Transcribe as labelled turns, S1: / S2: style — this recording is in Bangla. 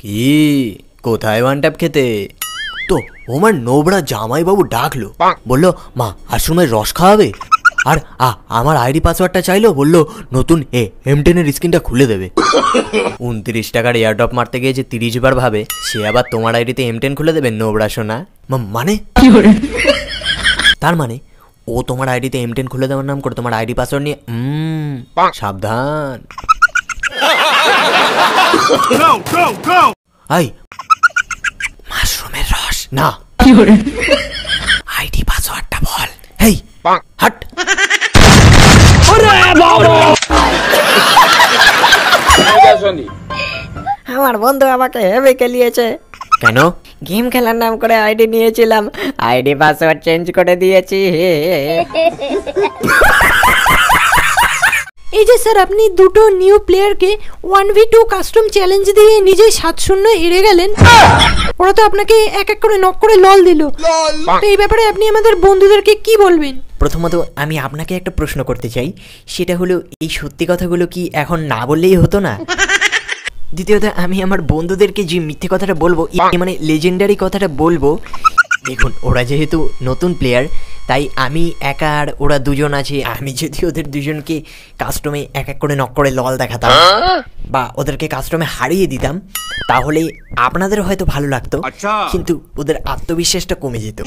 S1: কি কোথায় ওয়ান ট্যাপ খেতে? তো আমার নোবড়া জামাইবাবু ডাকলো, বললো মা আশ্রমের রস খাওয়াবে, আর আমার আইডি পাসওয়ার্ডটা চাইলো, বললো নতুন M10-এর স্ক্রিনটা খুলে দেবে। 29 টাকার এয়ারড্রপ মারতে গিয়েছে 30 বার ভাবে, সে আবার তোমার আইডিতে M10 খুলে দেবে? নোবড়া সোনা মানে তার মানে ও তোমার আইডিতে M10 খুলে দেওয়ার নাম করে তোমার আইডি পাসওয়ার্ড নিয়ে সাবধান। আই মাশরুমের রস না, আইডি পাসওয়ার্ডটা বল। হেই হাট।
S2: আমার বন্ধু আমাকে হেভি খেলিয়েছে।
S1: কেন?
S2: গেম খেলার নাম করে আইডি নিয়েছিলাম, আইডি পাসওয়ার্ড চেঞ্জ করে দিয়েছি।
S3: এই যে স্যার, আপনি দুটো নিউ প্লেয়ারকে 1v2 কাস্টম চ্যালেঞ্জ দিয়ে নিজেই 7-0 হেরে গেলেন। ওরা তো আপনাকে এক এক করে নক করে লল দিল। তো এই ব্যাপারে আপনি আমাদের বন্ধুদেরকে কি বলবেন?
S1: প্রথমত আমি আপনাকে একটা প্রশ্ন করতে চাই, সেটা হলো এই সত্যি কথাগুলো কি এখন না বললেই হতো না? দ্বিতীয়ত আমি আমার বন্ধুদেরকে যে মিথ্যে কথাটা বলবো, মানে লেজেন্ডারি কথাটা বলবো, দেখুন ওরা যেহেতু নতুন প্লেয়ার, তাই আমি একা আর ওরা দুজন আছে, আমি যদি ওদের দুজনকে কাস্টমে এক এক করে নক করে লল দেখাতাম বা ওদেরকে কাস্টমে হারিয়ে দিতাম, তাহলে আপনাদের হয়তো ভালো লাগতো, কিন্তু ওদের আত্মবিশ্বাসটা কমে যেত।